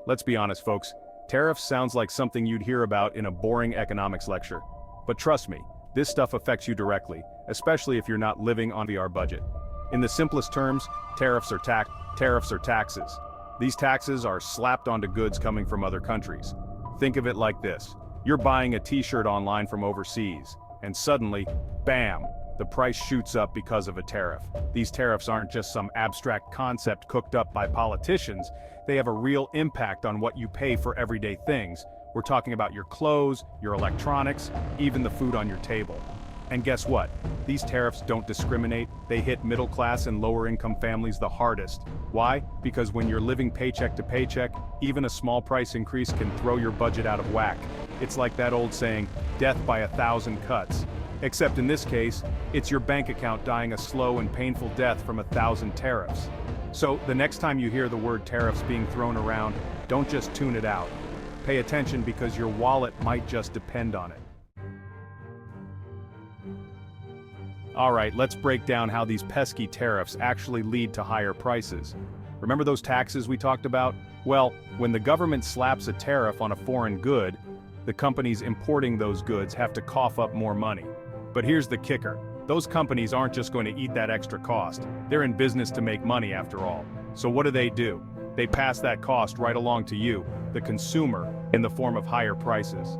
Let's be honest, folks. Tariffs sounds like something you'd hear about in a boring economics lecture. But trust me, this stuff affects you directly, especially if you're not living on our budget. In the simplest terms, tariffs are taxes. These taxes are slapped onto goods coming from other countries. Think of it like this. You're buying a t-shirt online from overseas, and suddenly, bam, the price shoots up because of a tariff. These tariffs aren't just some abstract concept cooked up by politicians, they have a real impact on what you pay for everyday things. We're talking about your clothes, your electronics, even the food on your table. And guess what? These tariffs don't discriminate, they hit middle-class and lower-income families the hardest. Why? Because when you're living paycheck to paycheck, even a small price increase can throw your budget out of whack. It's like that old saying, death by 1,000 cuts. Except in this case, it's your bank account dying a slow and painful death from 1,000 tariffs. So, the next time you hear the word tariffs being thrown around, don't just tune it out. Pay attention because your wallet might just depend on it. Alright, let's break down how these pesky tariffs actually lead to higher prices. Remember those taxes we talked about? Well, when the government slaps a tariff on a foreign good, the companies importing those goods have to cough up more money. But here's the kicker. Those companies aren't just going to eat that extra cost. They're in business to make money after all. So what do? They pass that cost right along to you, the consumer, in the form of higher prices.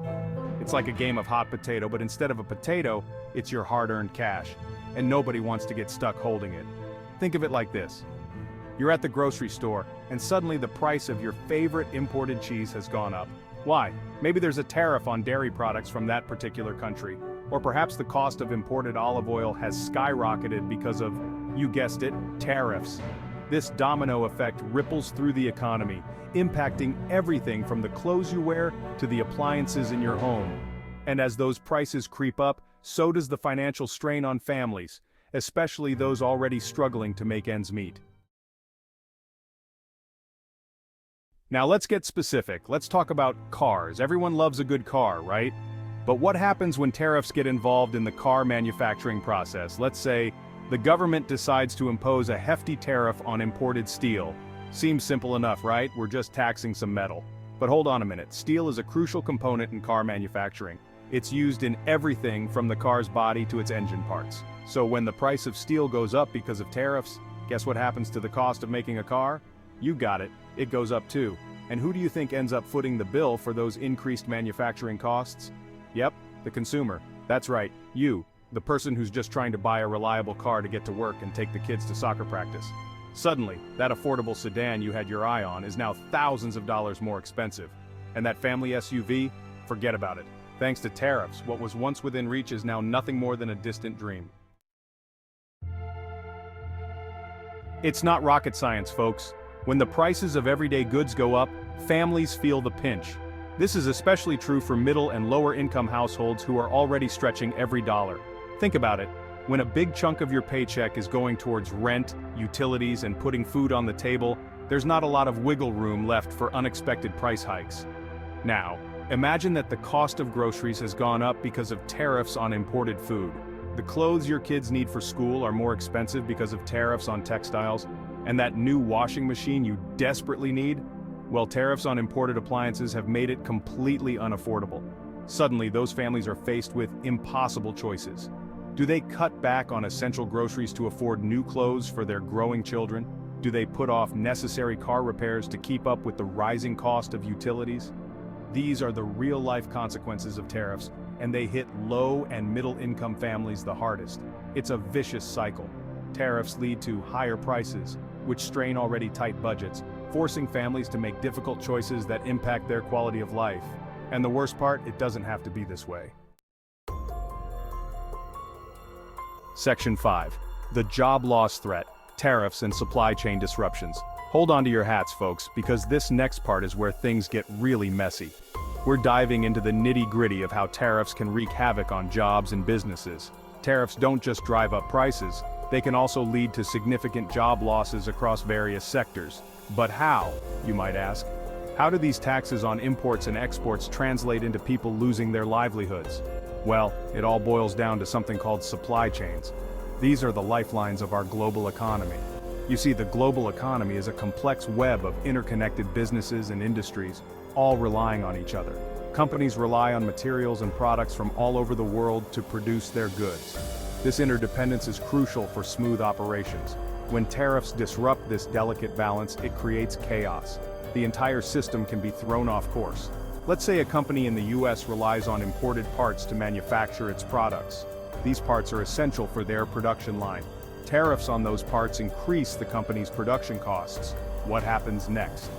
It's like a game of hot potato, but instead of a potato, it's your hard-earned cash. And nobody wants to get stuck holding it. Think of it like this. You're at the grocery store, and suddenly the price of your favorite imported cheese has gone up. Why? Maybe there's a tariff on dairy products from that particular country. Or perhaps the cost of imported olive oil has skyrocketed because of, you guessed it, tariffs. This domino effect ripples through the economy, impacting everything from the clothes you wear to the appliances in your home. And as those prices creep up, so does the financial strain on families, especially those already struggling to make ends meet. Now let's get specific. Let's talk about cars. Everyone loves a good car, right? But what happens when tariffs get involved in the car manufacturing process? Let's say the government decides to impose a hefty tariff on imported steel. Seems simple enough, right? We're just taxing some metal. But hold on a minute. Steel is a crucial component in car manufacturing. It's used in everything from the car's body to its engine parts. So when the price of steel goes up because of tariffs, guess what happens to the cost of making a car? You got it. It goes up too. And who do you think ends up footing the bill for those increased manufacturing costs? Yep, the consumer. That's right, you, the person who's just trying to buy a reliable car to get to work and take the kids to soccer practice. Suddenly, that affordable sedan you had your eye on is now thousands of dollars more expensive. And that family SUV? Forget about it. Thanks to tariffs, what was once within reach is now nothing more than a distant dream. It's not rocket science, folks. When the prices of everyday goods go up, families feel the pinch. This is especially true for middle and lower income households who are already stretching every dollar. Think about it. When a big chunk of your paycheck is going towards rent, utilities, and putting food on the table, there's not a lot of wiggle room left for unexpected price hikes. Now, imagine that the cost of groceries has gone up because of tariffs on imported food. The clothes your kids need for school are more expensive because of tariffs on textiles, and that new washing machine you desperately need? Well, tariffs on imported appliances have made it completely unaffordable. Suddenly, those families are faced with impossible choices. Do they cut back on essential groceries to afford new clothes for their growing children? Do they put off necessary car repairs to keep up with the rising cost of utilities? These are the real-life consequences of tariffs, and they hit low and middle-income families the hardest. It's a vicious cycle. Tariffs lead to higher prices, which strain already tight budgets, forcing families to make difficult choices that impact their quality of life. And the worst part, it doesn't have to be this way. Section 5. The job loss threat, tariffs and supply chain disruptions. Hold on to your hats, folks, because this next part is where things get really messy. We're diving into the nitty-gritty of how tariffs can wreak havoc on jobs and businesses. Tariffs don't just drive up prices, they can also lead to significant job losses across various sectors. But how, you might ask? How do these taxes on imports and exports translate into people losing their livelihoods? Well, it all boils down to something called supply chains. These are the lifelines of our global economy. You see, the global economy is a complex web of interconnected businesses and industries, all relying on each other. Companies rely on materials and products from all over the world to produce their goods. This interdependence is crucial for smooth operations. When tariffs disrupt this delicate balance, it creates chaos. The entire system can be thrown off course. Let's say a company in the US relies on imported parts to manufacture its products. These parts are essential for their production line. Tariffs on those parts increase the company's production costs. What happens next?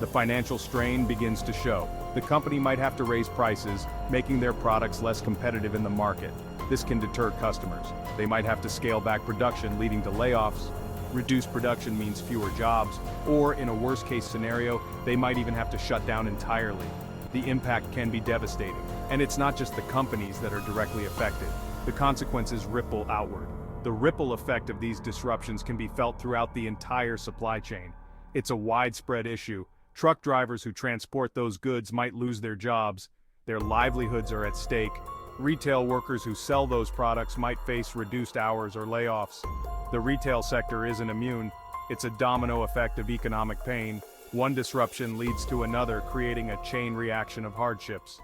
The financial strain begins to show. The company might have to raise prices, making their products less competitive in the market. This can deter customers. They might have to scale back production, leading to layoffs. Reduced production means fewer jobs, or in a worst-case scenario, they might even have to shut down entirely. The impact can be devastating. And it's not just the companies that are directly affected. The consequences ripple outward. The ripple effect of these disruptions can be felt throughout the entire supply chain. It's a widespread issue. Truck drivers who transport those goods might lose their jobs. Their livelihoods are at stake. Retail workers who sell those products might face reduced hours or layoffs. The retail sector isn't immune. It's a domino effect of economic pain. One disruption leads to another, creating a chain reaction of hardships.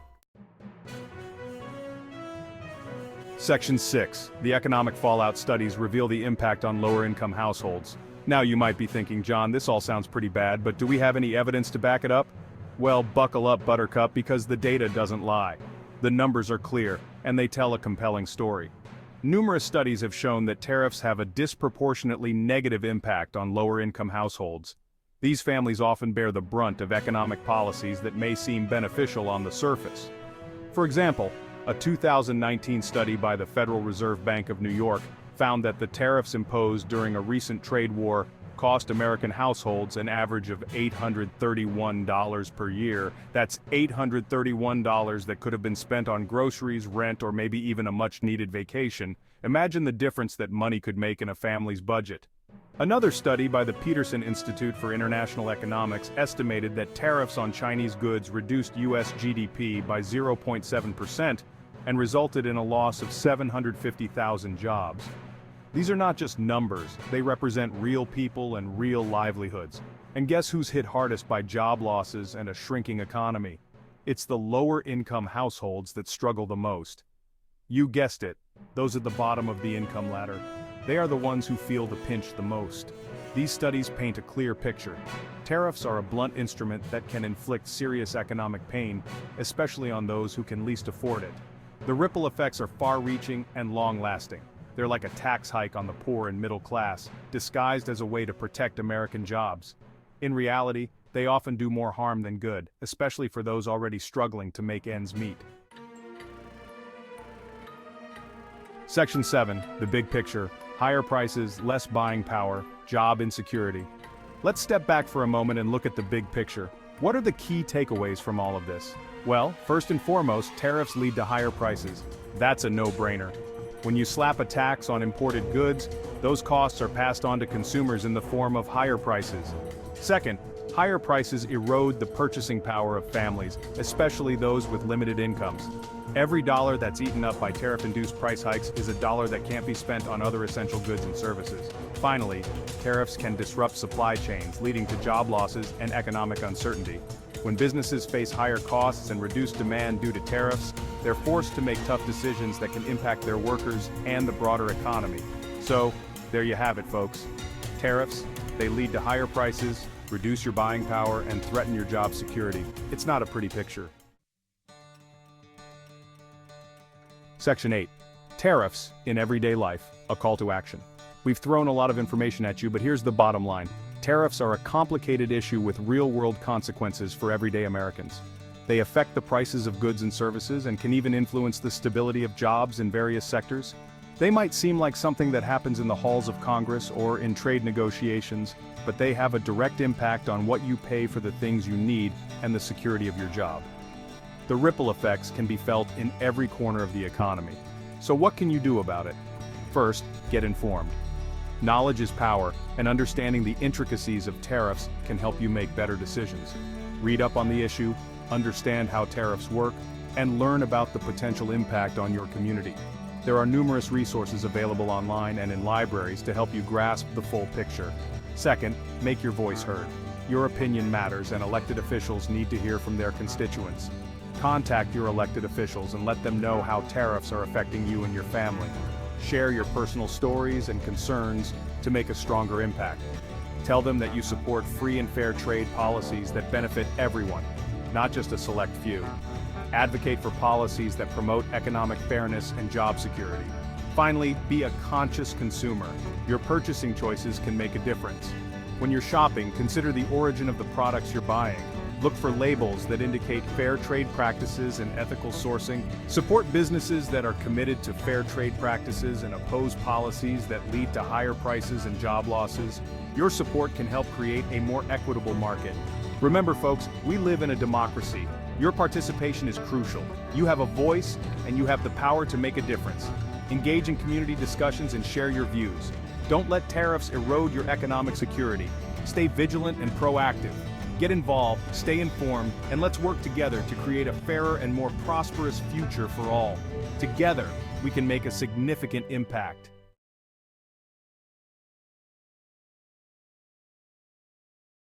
Section 6. The economic fallout studies reveal the impact on lower-income households. Now you might be thinking, John, this all sounds pretty bad, but do we have any evidence to back it up? Well, buckle up, Buttercup, because the data doesn't lie. The numbers are clear, and they tell a compelling story. Numerous studies have shown that tariffs have a disproportionately negative impact on lower-income households. These families often bear the brunt of economic policies that may seem beneficial on the surface. For example, a 2019 study by the Federal Reserve Bank of New York found that the tariffs imposed during a recent trade war cost American households an average of $831 per year. That's $831 that could have been spent on groceries, rent, or maybe even a much-needed vacation. Imagine the difference that money could make in a family's budget. Another study by the Peterson Institute for International Economics estimated that tariffs on Chinese goods reduced U.S. GDP by 0.7% and resulted in a loss of 750,000 jobs. These are not just numbers, they represent real people and real livelihoods. And guess who's hit hardest by job losses and a shrinking economy? It's the lower-income households that struggle the most. You guessed it, those at the bottom of the income ladder. They are the ones who feel the pinch the most. These studies paint a clear picture. Tariffs are a blunt instrument that can inflict serious economic pain, especially on those who can least afford it. The ripple effects are far-reaching and long-lasting. They're like a tax hike on the poor and middle class, disguised as a way to protect American jobs. In reality, they often do more harm than good, especially for those already struggling to make ends meet. Section 7, the big picture. Higher prices, less buying power, job insecurity. Let's step back for a moment and look at the big picture. What are the key takeaways from all of this? Well, first and foremost, tariffs lead to higher prices. That's a no-brainer. When you slap a tax on imported goods, those costs are passed on to consumers in the form of higher prices. Second, higher prices erode the purchasing power of families, especially those with limited incomes. Every dollar that's eaten up by tariff-induced price hikes is a dollar that can't be spent on other essential goods and services. Finally, tariffs can disrupt supply chains, leading to job losses and economic uncertainty. When businesses face higher costs and reduced demand due to tariffs, they're forced to make tough decisions that can impact their workers and the broader economy. So, there you have it, folks. Tariffs, they lead to higher prices, reduce your buying power, and threaten your job security. It's not a pretty picture. Section 8. Tariffs in everyday life, a call to action. We've thrown a lot of information at you, but here's the bottom line. Tariffs are a complicated issue with real-world consequences for everyday Americans. They affect the prices of goods and services and can even influence the stability of jobs in various sectors. They might seem like something that happens in the halls of Congress or in trade negotiations, but they have a direct impact on what you pay for the things you need and the security of your job. The ripple effects can be felt in every corner of the economy. So what can you do about it? First, get informed. Knowledge is power, and understanding the intricacies of tariffs can help you make better decisions. Read up on the issue, understand how tariffs work, and learn about the potential impact on your community. There are numerous resources available online and in libraries to help you grasp the full picture. Second, make your voice heard. Your opinion matters, and elected officials need to hear from their constituents. Contact your elected officials and let them know how tariffs are affecting you and your family. Share your personal stories and concerns to make a stronger impact. Tell them that you support free and fair trade policies that benefit everyone, not just a select few. Advocate for policies that promote economic fairness and job security. Finally, be a conscious consumer. Your purchasing choices can make a difference. When you're shopping, consider the origin of the products you're buying. Look for labels that indicate fair trade practices and ethical sourcing. Support businesses that are committed to fair trade practices and oppose policies that lead to higher prices and job losses. Your support can help create a more equitable market. Remember, folks, we live in a democracy. Your participation is crucial. You have a voice, and you have the power to make a difference. Engage in community discussions and share your views. Don't let tariffs erode your economic security. Stay vigilant and proactive. Get involved, stay informed, and let's work together to create a fairer and more prosperous future for all. Together, we can make a significant impact.